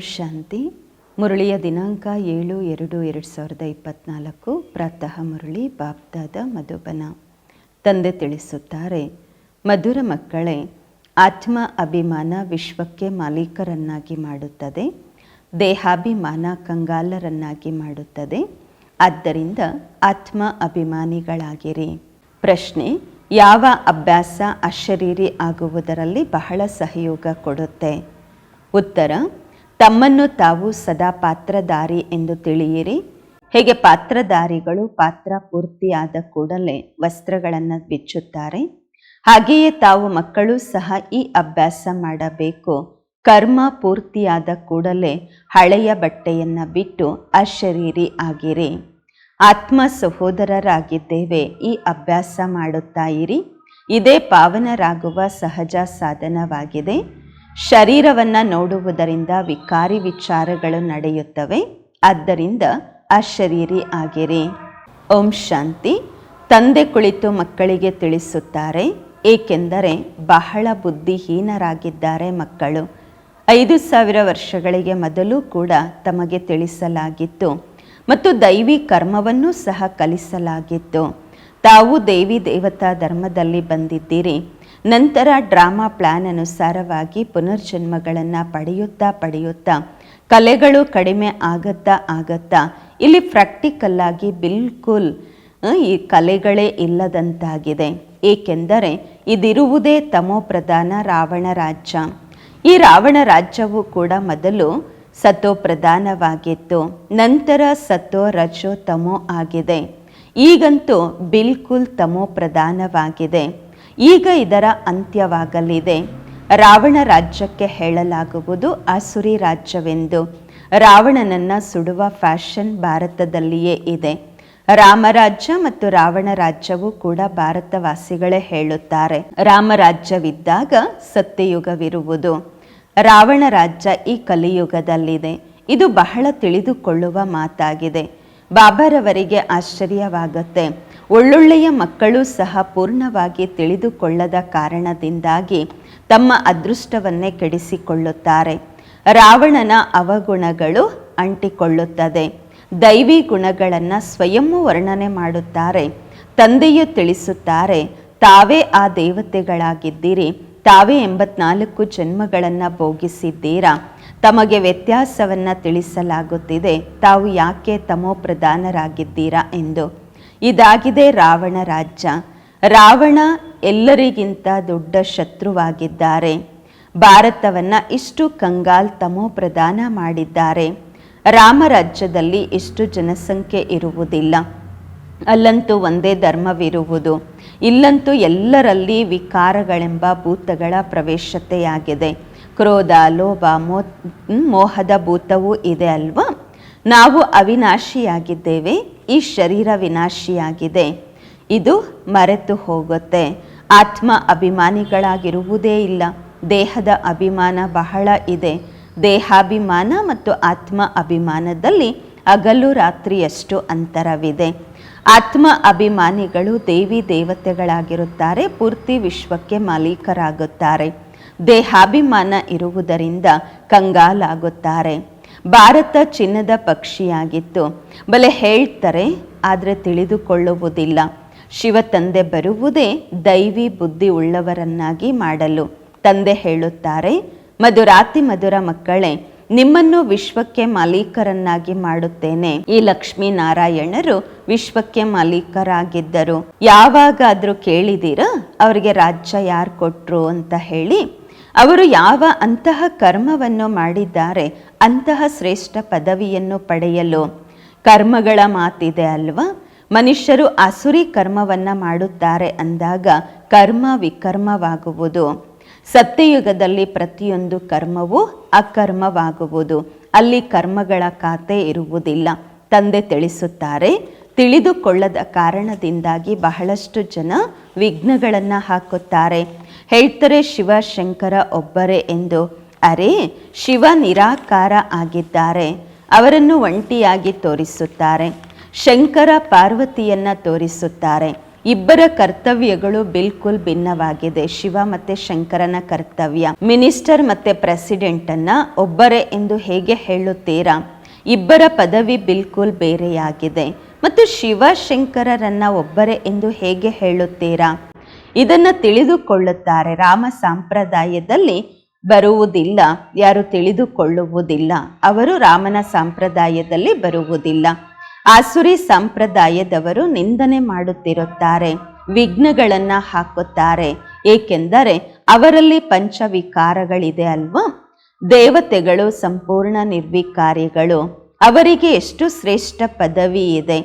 ಶಾಂತಿ. ಮುರಳಿಯ ದಿನಾಂಕ 7/2/2024. ಪ್ರಾತಃ ಮುರಳಿ ಬಾಪ್ದಾದ ಮಧುಬನ. ತಂದೆ ತಿಳಿಸುತ್ತಾರೆ, ಮಧುರ ಮಕ್ಕಳೇ, ಆತ್ಮ ಅಭಿಮಾನ ವಿಶ್ವಕ್ಕೆ ಮಾಲೀಕರನ್ನಾಗಿ ಮಾಡುತ್ತದೆ, ದೇಹಾಭಿಮಾನ ಕಂಗಾಲರನ್ನಾಗಿ ಮಾಡುತ್ತದೆ. ಆದ್ದರಿಂದ ಆತ್ಮ ಅಭಿಮಾನಿಗಳಾಗಿರಿ. ಪ್ರಶ್ನೆ: ಯಾವ ಅಭ್ಯಾಸ ಅಶರೀರಿ ಆಗುವುದರಲ್ಲಿ ಬಹಳ ಸಹಯೋಗ ಕೊಡುತ್ತೆ? ಉತ್ತರ: ತಮ್ಮನ್ನು ತಾವು ಸದಾ ಪಾತ್ರಧಾರಿ ಎಂದು ತಿಳಿಯಿರಿ. ಹೇಗೆ ಪಾತ್ರಧಾರಿಗಳು ಪಾತ್ರ ಪೂರ್ತಿಯಾದ ಕೂಡಲೇ ವಸ್ತ್ರಗಳನ್ನು ಬಿಚ್ಚುತ್ತಾರೆ, ಹಾಗೆಯೇ ತಾವು ಮಕ್ಕಳು ಸಹ ಈ ಅಭ್ಯಾಸ ಮಾಡಬೇಕು. ಕರ್ಮ ಪೂರ್ತಿಯಾದ ಕೂಡಲೇ ಹಳೆಯ ಬಟ್ಟೆಯನ್ನು ಬಿಟ್ಟು ಅಶರೀರಿ ಆಗಿರಿ. ಆತ್ಮ ಸಹೋದರರಾಗಿದ್ದೇವೆ, ಈ ಅಭ್ಯಾಸ ಮಾಡುತ್ತಾ ಇರಿ. ಇದೇ ಪಾವನರಾಗುವ ಸಹಜ ಸಾಧನವಾಗಿದೆ. ಶರೀರವನ್ನು ನೋಡುವುದರಿಂದ ವಿಕಾರಿ ವಿಚಾರಗಳು ನಡೆಯುತ್ತವೆ. ಆದ್ದರಿಂದ ಅಶರೀರಿ ಆಗಿರಿ. ಓಂ ಶಾಂತಿ. ತಂದೆ ಕುಳಿತು ಮಕ್ಕಳಿಗೆ ತಿಳಿಸುತ್ತಾರೆ, ಏಕೆಂದರೆ ಬಹಳ ಬುದ್ಧಿಹೀನರಾಗಿದ್ದಾರೆ ಮಕ್ಕಳು. 5000 ವರ್ಷಗಳಿಗೆ ಮೊದಲು ಕೂಡ ತಮಗೆ ತಿಳಿಸಲಾಗಿತ್ತು ಮತ್ತು ದೈವಿ ಕರ್ಮವನ್ನೂ ಸಹ ಕಲಿಸಲಾಗಿತ್ತು. ತಾವು ದೇವಿ ದೇವತಾ ಧರ್ಮದಲ್ಲಿ ಬಂದಿದ್ದೀರಿ. ನಂತರ ಡ್ರಾಮಾ ಪ್ಲಾನ್ ಅನುಸಾರವಾಗಿ ಪುನರ್ಜನ್ಮಗಳನ್ನು ಪಡೆಯುತ್ತಾ ಕಲೆಗಳು ಕಡಿಮೆ ಆಗತ್ತಾ ಇಲ್ಲಿ ಪ್ರಾಕ್ಟಿಕಲ್ ಆಗಿ ಬಿಲ್ಕುಲ್ ಈ ಕಲೆಗಳೇ ಇಲ್ಲದಂತಾಗಿದೆ. ಏಕೆಂದರೆ ಇದಿರುವುದೇ ತಮೋ ಪ್ರಧಾನ ರಾವಣ ರಾಜ್ಯ. ಈ ರಾವಣ ರಾಜ್ಯವು ಕೂಡ ಮೊದಲು ಸತೋ ಪ್ರಧಾನವಾಗಿತ್ತು, ನಂತರ ಸತೋ ರಜೋ ತಮೋ ಆಗಿದೆ. ಈಗಂತೂ ಬಿಲ್ಕುಲ್ ತಮೋ ಪ್ರಧಾನವಾಗಿದೆ. ಈಗ ಇದರ ಅಂತ್ಯವಾಗಲಿದೆ. ರಾವಣ ರಾಜ್ಯಕ್ಕೆ ಹೇಳಲಾಗುವುದು ಆಸುರಿ ರಾಜ್ಯವೆಂದು. ರಾವಣನನ್ನು ಸುಡುವ ಫ್ಯಾಷನ್ ಭಾರತದಲ್ಲಿಯೇ ಇದೆ. ರಾಮರಾಜ್ಯ ಮತ್ತು ರಾವಣ ರಾಜ್ಯವು ಕೂಡ ಭಾರತವಾಸಿಗಳೇ ಹೇಳುತ್ತಾರೆ. ರಾಮರಾಜ್ಯವಿದ್ದಾಗ ಸತ್ಯಯುಗವಿರುವುದು. ರಾವಣ ರಾಜ್ಯ ಈ ಕಲಿಯುಗದಲ್ಲಿದೆ. ಇದು ಬಹಳ ತಿಳಿದುಕೊಳ್ಳುವ ಮಾತಾಗಿದೆ. ಬಾಬಾರವರಿಗೆ ಆಶ್ಚರ್ಯವಾಗುತ್ತೆ. ಒಳ್ಳೊಳ್ಳೆಯ ಮಕ್ಕಳು ಸಹ ಪೂರ್ಣವಾಗಿ ತಿಳಿದುಕೊಳ್ಳದ ಕಾರಣದಿಂದಾಗಿ ತಮ್ಮ ಅದೃಷ್ಟವನ್ನೇ ಕೆಡಿಸಿಕೊಳ್ಳುತ್ತಾರೆ. ರಾವಣನ ಅವಗುಣಗಳು ಅಂಟಿಕೊಳ್ಳುತ್ತದೆ. ದೈವಿ ಗುಣಗಳನ್ನು ಸ್ವಯಂ ವರ್ಣನೆ ಮಾಡುತ್ತಾರೆ. ತಂದೆಯು ತಿಳಿಸುತ್ತಾರೆ, ತಾವೇ ಆ ದೇವತೆಗಳಾಗಿದ್ದೀರಿ. ತಾವೇ 84 ಜನ್ಮಗಳನ್ನು ಭೋಗಿಸಿದ್ದೀರಾ. ತಮಗೆ ವ್ಯತ್ಯಾಸವನ್ನು ತಿಳಿಸಲಾಗುತ್ತಿದೆ. ತಾವು ಯಾಕೆ ತಮೋ ಪ್ರಧಾನರಾಗಿದ್ದೀರಾ ಎಂದು. ಇದಾಗಿದೆ ರಾವಣ ರಾಜ್ಯ. ರಾವಣ ಎಲ್ಲರಿಗಿಂತ ದೊಡ್ಡ ಶತ್ರುವಾಗಿದ್ದಾರೆ. ಭಾರತವನ್ನು ಇಷ್ಟು ಕಂಗಾಲ್ ತಮೋ ಪ್ರಧಾನ ಮಾಡಿದ್ದಾರೆ. ರಾಮರಾಜ್ಯದಲ್ಲಿ ಇಷ್ಟು ಜನಸಂಖ್ಯೆ ಇರುವುದಿಲ್ಲ. ಅಲ್ಲಂತೂ ಒಂದೇ ಧರ್ಮವಿರುವುದು. ಇಲ್ಲಂತೂ ಎಲ್ಲರಲ್ಲಿ ವಿಕಾರಗಳೆಂಬ ಭೂತಗಳ ಪ್ರವೇಶತೆಯಾಗಿದೆ. ಕ್ರೋಧ, ಲೋಭ, ಮೋಹದ ಭೂತವೂ ಇದೆ ಅಲ್ವಾ? ನಾವು ಅವಿನಾಶಿಯಾಗಿದ್ದೇವೆ. ಈ ಶರೀರ ವಿನಾಶಿಯಾಗಿದೆ. ಇದು ಮರೆತು ಹೋಗುತ್ತೆ. ಆತ್ಮ ಅಭಿಮಾನಿಗಳಾಗಿರುವುದೇ ಇಲ್ಲ. ದೇಹದ ಅಭಿಮಾನ ಬಹಳ ಇದೆ. ದೇಹಾಭಿಮಾನ ಮತ್ತು ಆತ್ಮ ಅಭಿಮಾನದಲ್ಲಿ ಹಗಲು ರಾತ್ರಿಯಷ್ಟು ಅಂತರವಿದೆ. ಆತ್ಮ ಅಭಿಮಾನಿಗಳು ದೇವಿ ದೇವತೆಗಳಾಗಿರುತ್ತಾರೆ, ಪೂರ್ತಿ ವಿಶ್ವಕ್ಕೆ ಮಾಲೀಕರಾಗುತ್ತಾರೆ. ದೇಹಾಭಿಮಾನ ಇರುವುದರಿಂದ ಕಂಗಾಲಾಗುತ್ತಾರೆ. ಭಾರತ ಚಿನ್ನದ ಪಕ್ಷಿಯಾಗಿತ್ತು. ಬಲೆ ಹೇಳ್ತಾರೆ, ಆದರೆ ತಿಳಿದುಕೊಳ್ಳುವುದಿಲ್ಲ. ಶಿವ ತಂದೆ ಬರುವುದೇ ದೈವಿ ಬುದ್ಧಿ ಉಳ್ಳವರನ್ನಾಗಿ ಮಾಡಲು. ತಂದೆ ಹೇಳುತ್ತಾರೆ, ಮಧುರಾತಿ ಮಧುರ ಮಕ್ಕಳೇ, ನಿಮ್ಮನ್ನು ವಿಶ್ವಕ್ಕೆ ಮಾಲೀಕರನ್ನಾಗಿ ಮಾಡುತ್ತೇನೆ. ಈ ಲಕ್ಷ್ಮೀನಾರಾಯಣರು ವಿಶ್ವಕ್ಕೆ ಮಾಲೀಕರಾಗಿದ್ದರು. ಯಾವಾಗಾದರೂ ಕೇಳಿದ್ದೀರಾ ಅವರಿಗೆ ರಾಜ್ಯ ಯಾರು ಕೊಟ್ಟರು ಅಂತ ಹೇಳಿ? ಅವರು ಯಾವ ಅಂತಹ ಕರ್ಮವನ್ನು ಮಾಡಿದ್ದಾರೆ ಅಂತಹ ಶ್ರೇಷ್ಠ ಪದವಿಯನ್ನು ಪಡೆಯಲು? ಕರ್ಮಗಳ ಮಾತಿದೆ ಅಲ್ವಾ? ಮನುಷ್ಯರು ಆಸುರಿ ಕರ್ಮವನ್ನು ಮಾಡುತ್ತಾರೆ ಅಂದಾಗ ಕರ್ಮ ವಿಕರ್ಮವಾಗುವುದು. ಸತ್ಯಯುಗದಲ್ಲಿ ಪ್ರತಿಯೊಂದು ಕರ್ಮವೂ ಅಕರ್ಮವಾಗುವುದು. ಅಲ್ಲಿ ಕರ್ಮಗಳ ಖಾತೆ ಇರುವುದಿಲ್ಲ. ತಂದೆ ತಿಳಿಸುತ್ತಾರೆ, ತಿಳಿದುಕೊಳ್ಳದ ಕಾರಣದಿಂದಾಗಿ ಬಹಳಷ್ಟು ಜನ ವಿಘ್ನಗಳನ್ನು ಹಾಕುತ್ತಾರೆ. ಹೇಳ್ತಾರೆ ಶಿವ ಶಂಕರ ಒಬ್ಬರೇ ಎಂದು. ಅರೆ, ಶಿವ ನಿರಾಕಾರ ಆಗಿದ್ದಾರೆ. ಅವರನ್ನು ಒಂಟಿಯಾಗಿ ತೋರಿಸುತ್ತಾರೆ. ಶಂಕರ ಪಾರ್ವತಿಯನ್ನು ತೋರಿಸುತ್ತಾರೆ. ಇಬ್ಬರ ಕರ್ತವ್ಯಗಳು ಬಿಲ್ಕುಲ್ ಭಿನ್ನವಾಗಿದೆ. ಶಿವ ಮತ್ತೆ ಶಂಕರನ ಕರ್ತವ್ಯ. ಮಿನಿಸ್ಟರ್ ಮತ್ತೆ ಪ್ರೆಸಿಡೆಂಟ್ ಅನ್ನ ಒಬ್ಬರೇ ಎಂದು ಹೇಗೆ ಹೇಳುತ್ತೀರಾ? ಇಬ್ಬರ ಪದವಿ ಬಿಲ್ಕುಲ್ ಬೇರೆಯಾಗಿದೆ. ಮತ್ತು ಶಿವ ಶಂಕರರನ್ನ ಒಬ್ಬರೇ ಎಂದು ಹೇಗೆ ಹೇಳುತ್ತೀರಾ? ಇದನ್ನು ತಿಳಿದುಕೊಳ್ಳುತ್ತಾರೆ. ರಾಮ ಸಂಪ್ರದಾಯದಲ್ಲಿ ಬರುವುದಿಲ್ಲ, ಯಾರು ತಿಳಿದುಕೊಳ್ಳುವುದಿಲ್ಲ ಅವರು ರಾಮನ ಸಂಪ್ರದಾಯದಲ್ಲಿ ಬರುವುದಿಲ್ಲ. ಆಸುರಿ ಸಂಪ್ರದಾಯದವರು ನಿಂದನೆ ಮಾಡುತ್ತಿರುತ್ತಾರೆ, ವಿಘ್ನಗಳನ್ನ ಹಾಕುತ್ತಾರೆ. ಏಕೆಂದರೆ ಅವರಲ್ಲಿ ಪಂಚವಿಕಾರಗಳಿದೆ ಅಲ್ವಾ? ದೇವತೆಗಳು ಸಂಪೂರ್ಣ ನಿರ್ವಿಕಾರಿಗಳು, ಅವರಿಗೆ ಎಷ್ಟು ಶ್ರೇಷ್ಠ ಪದವಿ ಇದೆ.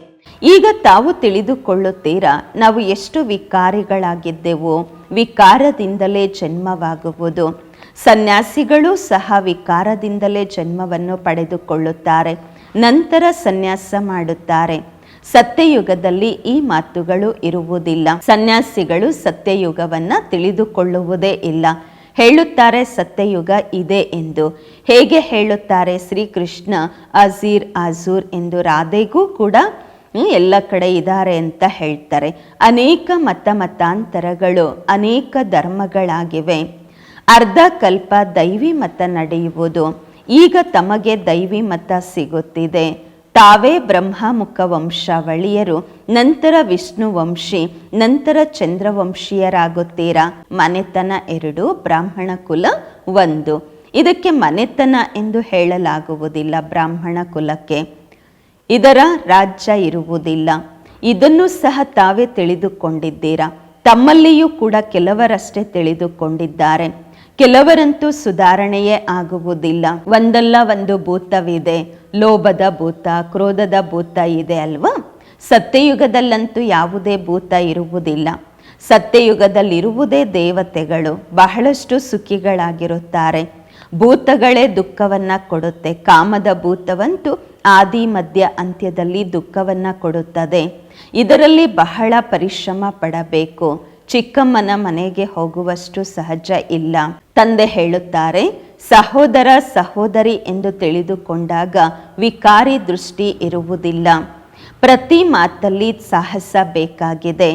ಈಗ ತಾವು ತಿಳಿದುಕೊಳ್ಳುತ್ತೀರಾ ನಾವು ಎಷ್ಟು ವಿಕಾರಿಗಳಾಗಿದ್ದೆವು. ವಿಕಾರದಿಂದಲೇ ಜನ್ಮವಾಗುವುದು. ಸನ್ಯಾಸಿಗಳು ಸಹ ವಿಕಾರದಿಂದಲೇ ಜನ್ಮವನ್ನು ಪಡೆದುಕೊಳ್ಳುತ್ತಾರೆ, ನಂತರ ಸನ್ಯಾಸ ಮಾಡುತ್ತಾರೆ. ಸತ್ಯಯುಗದಲ್ಲಿ ಈ ಮಾತುಗಳು ಇರುವುದಿಲ್ಲ. ಸನ್ಯಾಸಿಗಳು ಸತ್ಯಯುಗವನ್ನ ತಿಳಿದುಕೊಳ್ಳುವುದೇ ಇಲ್ಲ. ಹೇಳುತ್ತಾರೆ ಸತ್ಯಯುಗ ಇದೆ ಎಂದು. ಹೇಗೆ ಹೇಳುತ್ತಾರೆ? ಶ್ರೀಕೃಷ್ಣ ಅಜೀರ್ ಆಜೂರ್ ಎಂದು, ರಾಧೆಗೂ ಕೂಡ ಎಲ್ಲ ಕಡೆ ಇದ್ದಾರೆ ಅಂತ ಹೇಳ್ತಾರೆ. ಅನೇಕ ಮತಾಂತರಗಳು, ಅನೇಕ ಧರ್ಮಗಳಾಗಿವೆ. ಅರ್ಧ ಕಲ್ಪ ದೈವಿ ಮತ ನಡೆಯುವುದು. ಈಗ ತಮಗೆ ದೈವಿ ಮತ ಸಿಗುತ್ತಿದೆ. ತಾವೇ ಬ್ರಹ್ಮಮುಖ ವಂಶಾವಳಿಯರು, ನಂತರ ವಿಷ್ಣು ವಂಶಿ, ನಂತರ ಚಂದ್ರವಂಶೀಯರಾಗುತ್ತೀರಾ. ಮನೆತನ 2, ಬ್ರಾಹ್ಮಣ ಕುಲ 1. ಇದಕ್ಕೆ ಮನೆತನ ಎಂದು ಹೇಳಲಾಗುವುದಿಲ್ಲ. ಬ್ರಾಹ್ಮಣ ಕುಲಕ್ಕೆ ಇದರ ರಾಜ್ಯ ಇರುವುದಿಲ್ಲ. ಇದನ್ನು ಸಹ ತಾವೇ ತಿಳಿದುಕೊಂಡಿದ್ದೀರಾ. ತಮ್ಮಲ್ಲಿಯೂ ಕೂಡ ಕೆಲವರಷ್ಟೇ ತಿಳಿದುಕೊಂಡಿದ್ದಾರೆ. ಕೆಲವರಂತೂ ಸುಧಾರಣೆಯೇ ಆಗುವುದಿಲ್ಲ. ಒಂದಲ್ಲ ಒಂದು ಭೂತವಿದೆ. ಲೋಭದ ಭೂತ, ಕ್ರೋಧದ ಭೂತ ಇದೆ ಅಲ್ವಾ? ಸತ್ಯಯುಗದಲ್ಲಂತೂ ಯಾವುದೇ ಭೂತ ಇರುವುದಿಲ್ಲ. ಸತ್ಯಯುಗದಲ್ಲಿರುವುದೇ ದೇವತೆಗಳು. ಬಹಳಷ್ಟು ಸುಖಿಗಳಾಗಿರುತ್ತಾರೆ. ಭೂತಗಳೇ ದುಃಖವನ್ನ ಕೊಡುತ್ತೆ. ಕಾಮದ ಭೂತವಂತೂ ಆದಿ ಮಧ್ಯ ಅಂತ್ಯದಲ್ಲಿ ದುಃಖವನ್ನ ಕೊಡುತ್ತದೆ. ಇದರಲ್ಲಿ ಬಹಳ ಪರಿಶ್ರಮ ಪಡಬೇಕು. ಚಿಕ್ಕಮ್ಮನ ಮನೆಗೆ ಹೋಗುವಷ್ಟು ಸಹಜ ಇಲ್ಲ. ತಂದೆ ಹೇಳುತ್ತಾರೆ, ಸಹೋದರ ಸಹೋದರಿ ಎಂದು ತಿಳಿದುಕೊಂಡಾಗ ವಿಕಾರಿ ದೃಷ್ಟಿ ಇರುವುದಿಲ್ಲ. ಪ್ರತಿ ಮಾತಲ್ಲಿ ಸಾಹಸ ಬೇಕಾಗಿದೆ.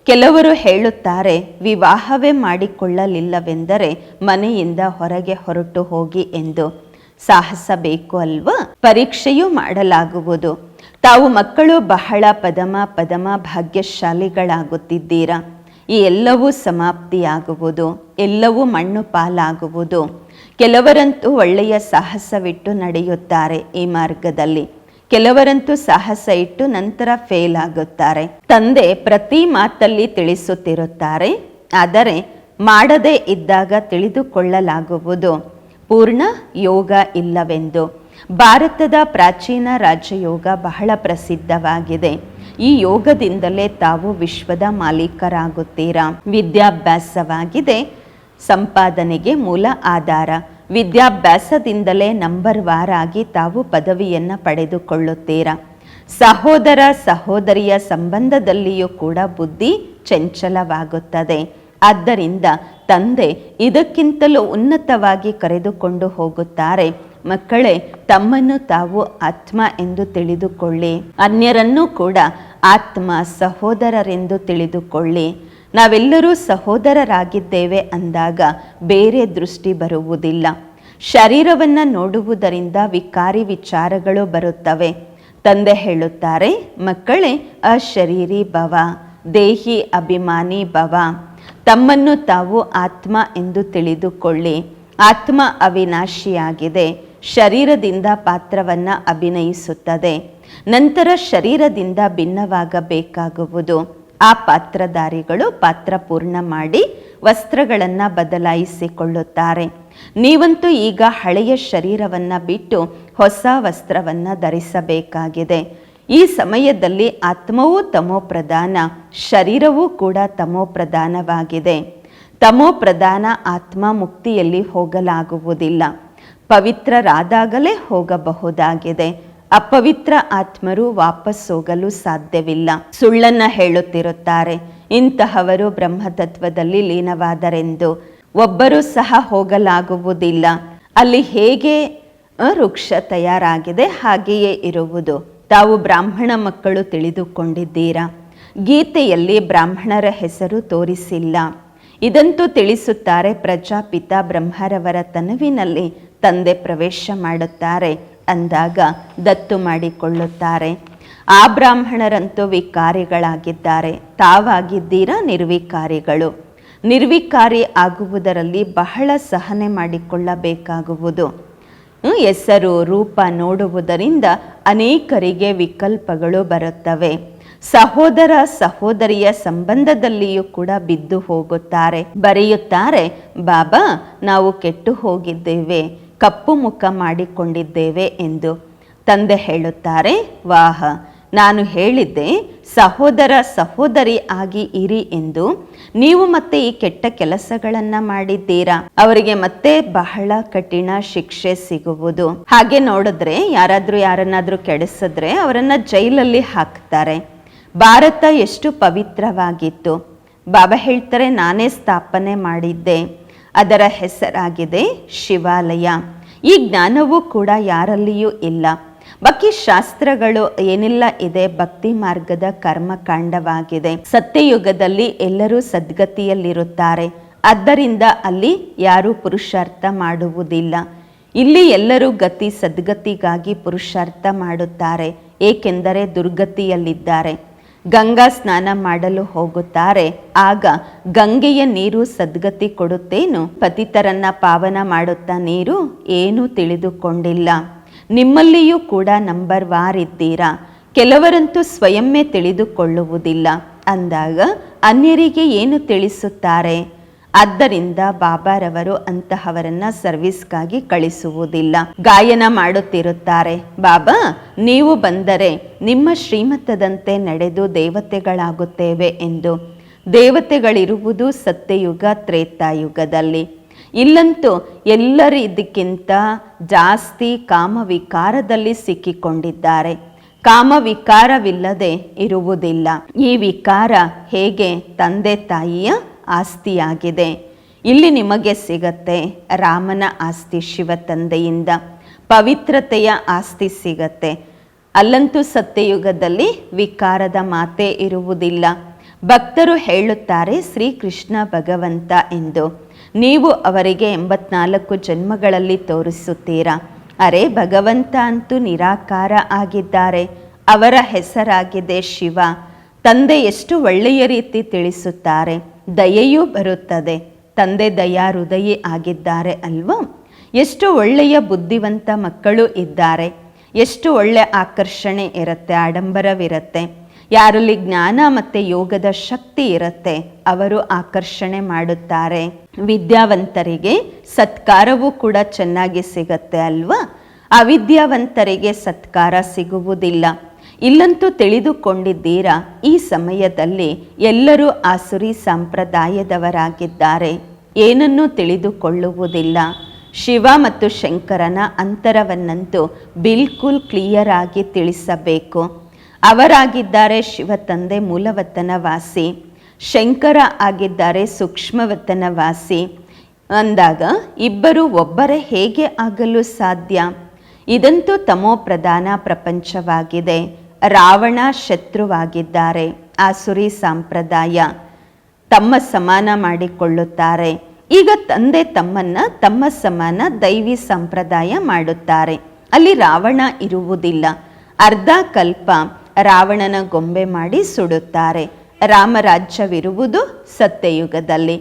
ಕೆಲವರು ಹೇಳುತ್ತಾರೆ, ವಿವಾಹವೇ ಮಾಡಿಕೊಳ್ಳಲಿಲ್ಲವೆಂದರೆ ಮನೆಯಿಂದ ಹೊರಗೆ ಹೊರಟು ಹೋಗಿ ಎಂದು. ಸಾಹಸ ಬೇಕು ಅಲ್ವಾ? ಪರೀಕ್ಷೆಯೂ ಮಾಡಲಾಗುವುದು. ತಾವು ಮಕ್ಕಳು ಬಹಳ ಪದಮ ಭಾಗ್ಯಶಾಲಿಗಳಾಗುತ್ತಿದ್ದೀರಾ. ಈ ಎಲ್ಲವೂ ಸಮಾಪ್ತಿಯಾಗುವುದು. ಎಲ್ಲವೂ ಮಣ್ಣು ಪಾಲಾಗುವುದು. ಕೆಲವರಂತೂ ಒಳ್ಳೆಯ ಸಾಹಸವಿಟ್ಟು ನಡೆಯುತ್ತಾರೆ ಈ ಮಾರ್ಗದಲ್ಲಿ. ಕೆಲವರಂತೂ ಸಾಹಸ ಇಟ್ಟು ನಂತರ ಫೇಲ್ ಆಗುತ್ತಾರೆ. ತಂದೆ ಪ್ರತಿ ಮಾತಲ್ಲಿ ತಿಳಿಸುತ್ತಿರುತ್ತಾರೆ, ಆದರೆ ಮಾಡದೇ ಇದ್ದಾಗ ತಿಳಿದುಕೊಳ್ಳಲಾಗುವುದು ಪೂರ್ಣ ಯೋಗ ಇಲ್ಲವೆಂದು. ಭಾರತದ ಪ್ರಾಚೀನ ರಾಜಯೋಗ ಬಹಳ ಪ್ರಸಿದ್ಧವಾಗಿದೆ. ಈ ಯೋಗದಿಂದಲೇ ತಾವು ವಿಶ್ವದ ಮಾಲೀಕರಾಗುತ್ತೀರಾ. ವಿದ್ಯಾಭ್ಯಾಸವಾಗಿದೆ ಸಂಪಾದನೆಗೆ ಮೂಲ ಆಧಾರ. ವಿದ್ಯಾಭ್ಯಾಸದಿಂದಲೇ ನಂಬರ್ ವಾರಾಗಿ ತಾವು ಪದವಿಯನ್ನು ಪಡೆದುಕೊಳ್ಳುತ್ತೀರಾ. ಸಹೋದರ ಸಹೋದರಿಯ ಸಂಬಂಧದಲ್ಲಿಯೂ ಕೂಡ ಬುದ್ಧಿ ಚಂಚಲವಾಗುತ್ತದೆ. ಆದ್ದರಿಂದ ತಂದೆ ಇದಕ್ಕಿಂತಲೂ ಉನ್ನತವಾಗಿ ಕರೆದುಕೊಂಡು ಹೋಗುತ್ತಾರೆ. ಮಕ್ಕಳೇ, ತಮ್ಮನ್ನು ತಾವು ಆತ್ಮ ಎಂದು ತಿಳಿದುಕೊಳ್ಳಿ. ಅನ್ಯರನ್ನೂ ಕೂಡ ಆತ್ಮ ಸಹೋದರರೆಂದು ತಿಳಿದುಕೊಳ್ಳಿ. ನಾವೆಲ್ಲರೂ ಸಹೋದರರಾಗಿದ್ದೇವೆ ಅಂದಾಗ ಬೇರೆ ದೃಷ್ಟಿ ಬರುವುದಿಲ್ಲ. ಶರೀರವನ್ನು ನೋಡುವುದರಿಂದ ವಿಕಾರಿ ವಿಚಾರಗಳು ಬರುತ್ತವೆ. ತಂದೆ ಹೇಳುತ್ತಾರೆ, ಮಕ್ಕಳೇ, ಅಶರೀರಿ ಭವ, ದೇಹಿ ಅಭಿಮಾನಿ ಭವ. ತಮ್ಮನ್ನು ತಾವು ಆತ್ಮ ಎಂದು ತಿಳಿದುಕೊಳ್ಳಿ. ಆತ್ಮ ಅವಿನಾಶಿಯಾಗಿದೆ. ಶರೀರದಿಂದ ಪಾತ್ರವನ್ನು ಅಭಿನಯಿಸುತ್ತದೆ. ನಂತರ ಶರೀರದಿಂದ ಭಿನ್ನವಾಗಬೇಕಾಗುವುದು. ಆ ಪಾತ್ರಧಾರಿಗಳು ಪಾತ್ರ ಪೂರ್ಣ ಮಾಡಿ ವಸ್ತ್ರಗಳನ್ನು ಬದಲಾಯಿಸಿಕೊಳ್ಳುತ್ತಾರೆ. ನೀವಂತೂ ಈಗ ಹಳೆಯ ಶರೀರವನ್ನು ಬಿಟ್ಟು ಹೊಸ ವಸ್ತ್ರವನ್ನು ಧರಿಸಬೇಕಾಗಿದೆ. ಈ ಸಮಯದಲ್ಲಿ ಆತ್ಮವೂ ತಮೋಪ್ರಧಾನ, ಶರೀರವೂ ಕೂಡ ತಮೋಪ್ರಧಾನವಾಗಿದೆ. ತಮೋಪ್ರಧಾನ ಆತ್ಮ ಮುಕ್ತಿಯಲ್ಲಿ ಹೋಗಲಾಗುವುದಿಲ್ಲ. ಪವಿತ್ರರಾದಾಗಲೇ ಹೋಗಬಹುದಾಗಿದೆ. ಅಪವಿತ್ರ ಆತ್ಮರು ವಾಪಸ್ ಹೋಗಲು ಸಾಧ್ಯವಿಲ್ಲ. ಸುಳ್ಳನ್ನ ಹೇಳುತ್ತಿರುತ್ತಾರೆ. ಇಂತಹವರು ಬ್ರಹ್ಮತತ್ವದಲ್ಲಿ ಲೀನವಾದರೆಂದು. ಒಬ್ಬರು ಸಹ ಹೋಗಲಾಗುವುದಿಲ್ಲ. ಅಲ್ಲಿ ಹೇಗೆ ವೃಕ್ಷ ತಯಾರಾಗಿದೆ ಹಾಗೆಯೇ ಇರುವುದು. ತಾವು ಬ್ರಾಹ್ಮಣ ಮಕ್ಕಳು ತಿಳಿದುಕೊಂಡಿದ್ದೀರಾ. ಗೀತೆಯಲ್ಲಿ ಬ್ರಾಹ್ಮಣರ ಹೆಸರು ತೋರಿಸಿಲ್ಲ. ಇದಂತೂ ತಿಳಿಸುತ್ತಾರೆ, ಪ್ರಜಾಪಿತ ಬ್ರಹ್ಮರವರ ತನುವಿನಲ್ಲಿ ತಂದೆ ಪ್ರವೇಶ ಮಾಡುತ್ತಾರೆ ಅಂದಾಗ ದತ್ತು ಮಾಡಿಕೊಳ್ಳುತ್ತಾರೆ. ಆ ಬ್ರಾಹ್ಮಣರಂತೂ ವಿಕಾರಿಗಳಾಗಿದ್ದಾರೆ. ತಾವಾಗಿದ್ದೀರಾ ನಿರ್ವಿಕಾರಿಗಳು. ನಿರ್ವಿಕಾರಿ ಆಗುವುದರಲ್ಲಿ ಬಹಳ ಸಹನೆ ಮಾಡಿಕೊಳ್ಳಬೇಕಾಗುವುದು. ಹೆಸರು ರೂಪ ನೋಡುವುದರಿಂದ ಅನೇಕರಿಗೆ ವಿಕಲ್ಪಗಳು ಬರುತ್ತವೆ. ಸಹೋದರ ಸಹೋದರಿಯ ಸಂಬಂಧದಲ್ಲಿಯೂ ಕೂಡ ಬಿದ್ದು ಹೋಗುತ್ತಾರೆ. ಬರೆಯುತ್ತಾರೆ, ಬಾಬಾ ನಾವು ಕೆಟ್ಟು ಹೋಗಿದ್ದೇವೆ, ಕಪ್ಪು ಮುಖ ಮಾಡಿಕೊಂಡಿದ್ದೇವೆ ಎಂದು. ತಂದೆ ಹೇಳುತ್ತಾರೆ, ವಾಹ, ನಾನು ಹೇಳಿದ್ದೆ ಸಹೋದರ ಸಹೋದರಿ ಆಗಿ ಇರಿ ಎಂದು. ನೀವು ಮತ್ತೆ ಈ ಕೆಟ್ಟ ಕೆಲಸಗಳನ್ನ ಮಾಡಿದ್ದೀರಾ. ಅವರಿಗೆ ಮತ್ತೆ ಬಹಳ ಕಠಿಣ ಶಿಕ್ಷೆ ಸಿಗುವುದು. ಹಾಗೆ ನೋಡಿದ್ರೆ ಯಾರನ್ನಾದ್ರೂ ಕೆಡಿಸಿದ್ರೆ ಅವರನ್ನ ಜೈಲಲ್ಲಿ ಹಾಕ್ತಾರೆ. ಭಾರತ ಎಷ್ಟು ಪವಿತ್ರವಾಗಿತ್ತು. ಬಾಬಾ ಹೇಳ್ತಾರೆ, ನಾನೇ ಸ್ಥಾಪನೆ ಮಾಡಿದ್ದೆ. ಅದರ ಹೆಸರಾಗಿದೆ ಶಿವಾಲಯ. ಈ ಜ್ಞಾನವೂ ಕೂಡ ಯಾರಲ್ಲಿಯೂ ಇಲ್ಲ. ಬಾಕಿ ಶಾಸ್ತ್ರಗಳು ಏನೆಲ್ಲ ಇದೆ, ಭಕ್ತಿ ಮಾರ್ಗದ ಕರ್ಮಕಾಂಡವಾಗಿದೆ. ಸತ್ಯಯುಗದಲ್ಲಿ ಎಲ್ಲರೂ ಸದ್ಗತಿಯಲ್ಲಿರುತ್ತಾರೆ. ಆದ್ದರಿಂದ ಅಲ್ಲಿ ಯಾರೂ ಪುರುಷಾರ್ಥ ಮಾಡುವುದಿಲ್ಲ. ಇಲ್ಲಿ ಎಲ್ಲರೂ ಗತಿ ಸದ್ಗತಿಗಾಗಿ ಪುರುಷಾರ್ಥ ಮಾಡುತ್ತಾರೆ, ಏಕೆಂದರೆ ದುರ್ಗತಿಯಲ್ಲಿದ್ದಾರೆ. ಗಂಗಾ ಸ್ನಾನ ಮಾಡಲು ಹೋಗುತ್ತಾರೆ. ಆಗ ಗಂಗೆಯ ನೀರು ಸದ್ಗತಿ ಕೊಡುತ್ತೇನು? ಪತಿತರನ್ನ ಪಾವನ ಮಾಡುತ್ತಾ ನೀರು ಏನೂ ತಿಳಿದುಕೊಂಡಿಲ್ಲ. ನಿಮ್ಮಲ್ಲಿಯೂ ಕೂಡ ನಂಬರ್ ವಾರಿದ್ದೀರಾ. ಕೆಲವರಂತೂ ಸ್ವಯಂವೇ ತಿಳಿದುಕೊಳ್ಳುವುದಿಲ್ಲ. ಅಂದಾಗ ಅನ್ಯರಿಗೆ ಏನು ತಿಳಿಸುತ್ತಾರೆ? ಆದ್ದರಿಂದ ಬಾಬಾರವರು ಅಂತಹವರನ್ನ ಸರ್ವಿಸ್ಗಾಗಿ ಕಳಿಸುವುದಿಲ್ಲ. ಗಾಯನ ಮಾಡುತ್ತಿರುತ್ತಾರೆ, ಬಾಬಾ ನೀವು ಬಂದರೆ ನಿಮ್ಮ ಶ್ರೀಮತದಂತೆ ನಡೆದು ದೇವತೆಗಳಾಗುತ್ತೇವೆ ಎಂದು. ದೇವತೆಗಳಿರುವುದು ಸತ್ಯಯುಗ ತ್ರೇತಾಯುಗದಲ್ಲಿ. ಇಲ್ಲಂತೂ ಎಲ್ಲರೂ ಇದಕ್ಕಿಂತ ಜಾಸ್ತಿ ಕಾಮವಿಕಾರದಲ್ಲಿ ಸಿಕ್ಕಿಕೊಂಡಿದ್ದಾರೆ. ಕಾಮವಿಕಾರವಿಲ್ಲದೆ ಇರುವುದಿಲ್ಲ. ಈ ವಿಕಾರ ಹೇಗೆ ತಂದೆ ತಾಯಿಯ ಆಸ್ತಿಯಾಗಿದೆ. ಇಲ್ಲಿ ನಿಮಗೆ ಸಿಗತ್ತೆ ರಾಮನ ಆಸ್ತಿ, ಶಿವ ತಂದೆಯಿಂದ ಪವಿತ್ರತೆಯ ಆಸ್ತಿ ಸಿಗತ್ತೆ. ಅಲ್ಲಂತೂ ಸತ್ಯಯುಗದಲ್ಲಿ ವಿಕಾರದ ಮಾತೇ ಇರುವುದಿಲ್ಲ. ಭಕ್ತರು ಹೇಳುತ್ತಾರೆ ಶ್ರೀಕೃಷ್ಣ ಭಗವಂತ ಎಂದು. ನೀವು ಅವರಿಗೆ 84 ಜನ್ಮಗಳಲ್ಲಿ ತೋರಿಸುತ್ತೀರಾ. ಅರೆ, ಭಗವಂತ ಅಂತೂ ನಿರಾಕಾರ ಆಗಿದ್ದಾರೆ. ಅವರ ಹೆಸರಾಗಿದೆ ಶಿವ. ತಂದೆ ಎಷ್ಟು ಒಳ್ಳೆಯ ರೀತಿ ತಿಳಿಸುತ್ತಾರೆ. ದಯೆಯೂ ಬರುತ್ತದೆ. ತಂದೆ ದಯಾ ಹೃದಯಿ ಆಗಿದ್ದಾರೆ ಅಲ್ವಾ? ಎಷ್ಟು ಒಳ್ಳೆಯ ಬುದ್ಧಿವಂತ ಮಕ್ಕಳು ಇದ್ದಾರೆ. ಎಷ್ಟು ಒಳ್ಳೆ ಆಕರ್ಷಣೆ ಇರುತ್ತೆ, ಆಡಂಬರವಿರುತ್ತೆ. ಯಾರಲ್ಲಿ ಜ್ಞಾನ ಮತ್ತು ಯೋಗದ ಶಕ್ತಿ ಇರುತ್ತೆ ಅವರು ಆಕರ್ಷಣೆ ಮಾಡುತ್ತಾರೆ. ವಿದ್ಯಾವಂತರಿಗೆ ಸತ್ಕಾರವೂ ಕೂಡ ಚೆನ್ನಾಗಿ ಸಿಗತ್ತೆ ಅಲ್ವಾ? ಅವಿದ್ಯಾವಂತರಿಗೆ ಸತ್ಕಾರ ಸಿಗುವುದಿಲ್ಲ. ಇಲ್ಲಂತೂ ತಿಳಿದುಕೊಂಡಿದ್ದೀರಾ, ಈ ಸಮಯದಲ್ಲಿ ಎಲ್ಲರೂ ಆಸುರಿ ಸಂಪ್ರದಾಯದವರಾಗಿದ್ದಾರೆ. ಏನನ್ನೂ ತಿಳಿದುಕೊಳ್ಳುವುದಿಲ್ಲ. ಶಿವ ಮತ್ತು ಶಂಕರನ ಅಂತರವನ್ನಂತೂ ಬಿಲ್ಕುಲ್ ಕ್ಲಿಯರ್ ಆಗಿ ತಿಳಿಸಬೇಕು. ಅವರಾಗಿದ್ದಾರೆ ಶಿವ ತಂದೆ ಮೂಲವತನವಾಸಿ, ಶಂಕರ ಆಗಿದ್ದಾರೆ ಸೂಕ್ಷ್ಮವತನವಾಸಿ. ಅಂದಾಗ ಇಬ್ಬರು ಒಬ್ಬರೇ ಹೇಗೆ ಆಗಲು ಸಾಧ್ಯ? ಇದಂತೂ ತಮೋ ಪ್ರಧಾನ ಪ್ರಪಂಚವಾಗಿದೆ. ರಾವಣ ಶತ್ರುವಾಗಿದ್ದಾರೆ. ಆಸುರಿ ಸಂಪ್ರದಾಯ ತಮ್ಮ ಸಮಾನ ಮಾಡಿಕೊಳ್ಳುತ್ತಾರೆ. ಈಗ ತಂದೆ ತಮ್ಮನ್ನ ತಮ್ಮ ಸಮಾನ ದೈವಿ ಸಂಪ್ರದಾಯ ಮಾಡುತ್ತಾರೆ. ಅಲ್ಲಿ ರಾವಣ ಇರುವುದಿಲ್ಲ. ಅರ್ಧ ಕಲ್ಪ ರಾವಣನ ಗೊಂಬೆ ಮಾಡಿ ಸುಡುತ್ತಾರೆ. ರಾಮರಾಜ್ಯವಿರುವುದು ಸತ್ಯಯುಗದಲ್ಲಿ.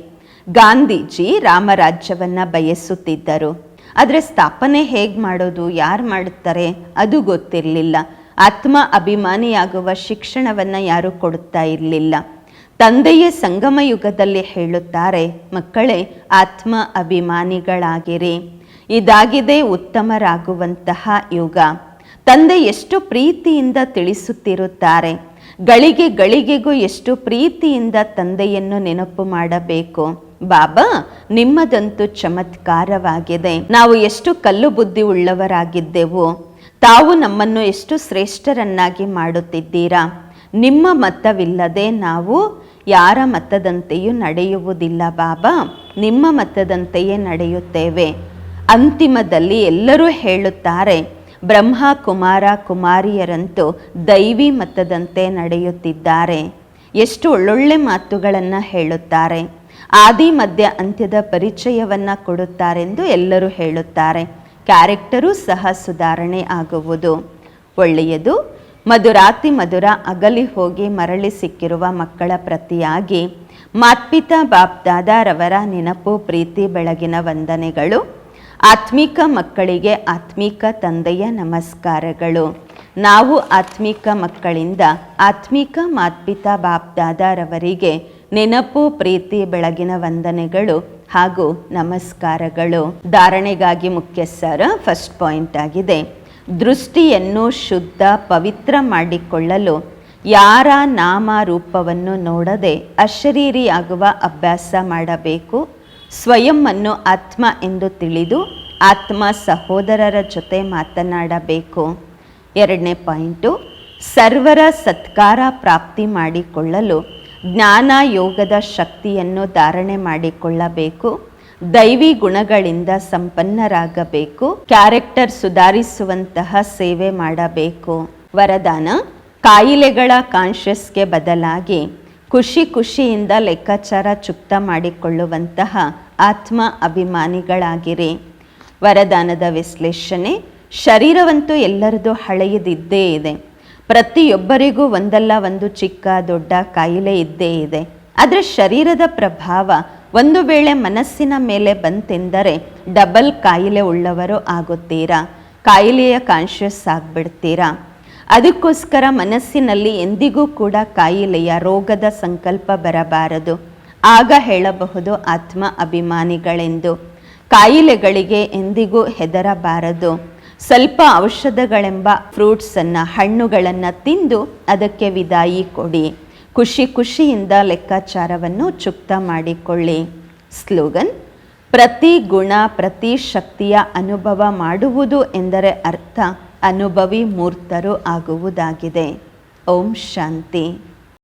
ಗಾಂಧೀಜಿ ರಾಮರಾಜ್ಯವನ್ನ ಬಯಸುತ್ತಿದ್ದರು. ಆದರೆ ಸ್ಥಾಪನೆ ಹೇಗೆ ಮಾಡೋದು, ಯಾರು ಮಾಡುತ್ತಾರೆ ಅದು ಗೊತ್ತಿರಲಿಲ್ಲ. ಆತ್ಮ ಅಭಿಮಾನಿಯಾಗುವ ಶಿಕ್ಷಣವನ್ನು ಯಾರು ಕೊಡುತ್ತಾ ಇರಲಿಲ್ಲ. ತಂದೆಯೇ ಸಂಗಮ ಯುಗದಲ್ಲಿ ಹೇಳುತ್ತಾರೆ, ಮಕ್ಕಳೇ ಆತ್ಮ ಅಭಿಮಾನಿಗಳಾಗಿರಿ. ಇದಾಗಿದೆ ಉತ್ತಮರಾಗುವಂತಹ ಯುಗ. ತಂದೆ ಎಷ್ಟು ಪ್ರೀತಿಯಿಂದ ತಿಳಿಸುತ್ತಿರುತ್ತಾರೆ. ಗಳಿಗೆ ಗಳಿಗೆಗೂ ಎಷ್ಟು ಪ್ರೀತಿಯಿಂದ ತಂದೆಯನ್ನು ನೆನಪು ಮಾಡಬೇಕು. ಬಾಬಾ ನಿಮ್ಮದಂತೂ ಚಮತ್ಕಾರವಾಗಿದೆ. ನಾವು ಎಷ್ಟು ಕಲ್ಲು ಬುದ್ಧಿ ಉಳ್ಳವರಾಗಿದ್ದೆವು. ತಾವು ನಮ್ಮನ್ನು ಎಷ್ಟು ಶ್ರೇಷ್ಠರನ್ನಾಗಿ ಮಾಡುತ್ತಿದ್ದೀರಾ. ನಿಮ್ಮ ಮತವಿಲ್ಲದೆ ನಾವು ಯಾರ ಮತದಂತೆಯೂ ನಡೆಯುವುದಿಲ್ಲ ಬಾಬಾ. ನಿಮ್ಮ ಮತದಂತೆಯೇ ನಡೆಯುತ್ತೇವೆ. ಅಂತಿಮದಲ್ಲಿ ಎಲ್ಲರೂ ಹೇಳುತ್ತಾರೆ, ಬ್ರಹ್ಮ ಕುಮಾರ ಕುಮಾರಿಯರಂತೂ ದೈವಿ ಮತದಂತೆ ನಡೆಯುತ್ತಿದ್ದಾರೆ. ಎಷ್ಟು ಒಳ್ಳೊಳ್ಳೆ ಮಾತುಗಳನ್ನು ಹೇಳುತ್ತಾರೆ. ಆದಿ ಮಧ್ಯ ಅಂತ್ಯದ ಪರಿಚಯವನ್ನು ಕೊಡುತ್ತಾರೆಂದು ಎಲ್ಲರೂ ಹೇಳುತ್ತಾರೆ. ಕ್ಯಾರೆಕ್ಟರೂ ಸಹ ಸುಧಾರಣೆ ಆಗುವುದು. ಒಳ್ಳೆಯದು. ಮಧುರಾತಿ ಮಧುರ ಅಗಲಿ ಹೋಗಿ ಮರಳಿ ಸಿಕ್ಕಿರುವ ಮಕ್ಕಳ ಪ್ರತಿಯಾಗಿ ಮಾತ್ಪಿತಾ ಬಾಪ್ದಾದಾರವರ ನೆನಪು, ಪ್ರೀತಿ, ಬೆಳಗಿನ ವಂದನೆಗಳು. ಆತ್ಮಿಕ ಮಕ್ಕಳಿಗೆ ಆತ್ಮಿಕ ತಂದೆಯ ನಮಸ್ಕಾರಗಳು. ನಾವು ಆತ್ಮಿಕ ಮಕ್ಕಳಿಂದ ಆತ್ಮಿಕ ಮಾತ್ಪಿತಾ ಬಾಪ್ದಾದಾರವರಿಗೆ ನೆನಪು, ಪ್ರೀತಿ, ಬೆಳಗಿನ ವಂದನೆಗಳು ಹಾಗೂ ನಮಸ್ಕಾರಗಳು. ಧಾರಣೆಗಾಗಿ ಮುಖ್ಯ ಸಾರ ಫಸ್ಟ್ ಪಾಯಿಂಟ್ ಆಗಿದೆ. ದೃಷ್ಟಿಯನ್ನು ಶುದ್ಧ ಪವಿತ್ರ ಮಾಡಿಕೊಳ್ಳಲು ಯಾರ ನಾಮ ರೂಪವನ್ನು ನೋಡದೆ ಅಶರೀರಿಯಾಗುವ ಅಭ್ಯಾಸ ಮಾಡಬೇಕು. ಸ್ವಯಂವನ್ನು ಆತ್ಮ ಎಂದು ತಿಳಿದು ಆತ್ಮ ಸಹೋದರರ ಜೊತೆ ಮಾತನಾಡಬೇಕು. ಎರಡನೇ ಪಾಯಿಂಟು, ಸರ್ವರ ಸತ್ಕಾರ ಪ್ರಾಪ್ತಿ ಮಾಡಿಕೊಳ್ಳಲು ಜ್ಞಾನ ಯೋಗದ ಶಕ್ತಿಯನ್ನು ಧಾರಣೆ ಮಾಡಿಕೊಳ್ಳಬೇಕು. ದೈವಿ ಗುಣಗಳಿಂದ ಸಂಪನ್ನರಾಗಬೇಕು. ಕ್ಯಾರೆಕ್ಟರ್ ಸುಧಾರಿಸುವಂತಹ ಸೇವೆ ಮಾಡಬೇಕು. ವರದಾನ: ಕಾಯಿಲೆಗಳ ಕಾನ್ಷಿಯಸ್ಗೆ ಬದಲಾಗಿ ಖುಷಿಯಿಂದ ಲೆಕ್ಕಾಚಾರ ಚುಕ್ತ ಮಾಡಿಕೊಳ್ಳುವಂತಹ ಆತ್ಮ ಅಭಿಮಾನಿಗಳಾಗಿರಿ. ವರದಾನದ ವಿಶ್ಲೇಷಣೆ: ಶರೀರವಂತೂ ಎಲ್ಲರದು ಹಳೆಯದಿದ್ದೇ ಇದೆ. ಪ್ರತಿಯೊಬ್ಬರಿಗೂ ಒಂದಲ್ಲ ಒಂದು ಚಿಕ್ಕ ದೊಡ್ಡ ಕಾಯಿಲೆ ಇದ್ದೇ ಇದೆ. ಆದರೆ ಶರೀರದ ಪ್ರಭಾವ ಒಂದು ವೇಳೆ ಮನಸ್ಸಿನ ಮೇಲೆ ಬಂತೆಂದರೆ ಡಬಲ್ ಕಾಯಿಲೆ ಉಳ್ಳವರು ಆಗುತ್ತೀರಾ. ಕಾಯಿಲೆಯ ಕಾನ್ಷಿಯಸ್ ಆಗಿಬಿಡ್ತೀರಾ. ಅದಕ್ಕೋಸ್ಕರ ಮನಸ್ಸಿನಲ್ಲಿ ಎಂದಿಗೂ ಕೂಡ ಕಾಯಿಲೆಯ ರೋಗದ ಸಂಕಲ್ಪ ಬರಬಾರದು. ಆಗ ಹೇಳಬಹುದು ಆತ್ಮ ಅಭಿಮಾನಿಗಳೆಂದು. ಕಾಯಿಲೆಗಳಿಗೆ ಎಂದಿಗೂ ಹೆದರಬಾರದು. ಸ್ವಲ್ಪ ಔಷಧಗಳೆಂಬ ಫ್ರೂಟ್ಸನ್ನು, ಹಣ್ಣುಗಳನ್ನು ತಿಂದು ಅದಕ್ಕೆ ವಿದಾಯಿ ಕೊಡಿ. ಖುಷಿಯಿಂದ ಲೆಕ್ಕಾಚಾರವನ್ನು ಚುಕ್ತ ಮಾಡಿಕೊಳ್ಳಿ. ಸ್ಲೋಗನ್: ಪ್ರತಿ ಗುಣ ಪ್ರತಿ ಶಕ್ತಿಯ ಅನುಭವ ಮಾಡುವುದು ಎಂದರೆ ಅರ್ಥ ಅನುಭವಿ ಮೂರ್ತರು ಆಗುವುದಾಗಿದೆ. ಓಂ ಶಾಂತಿ.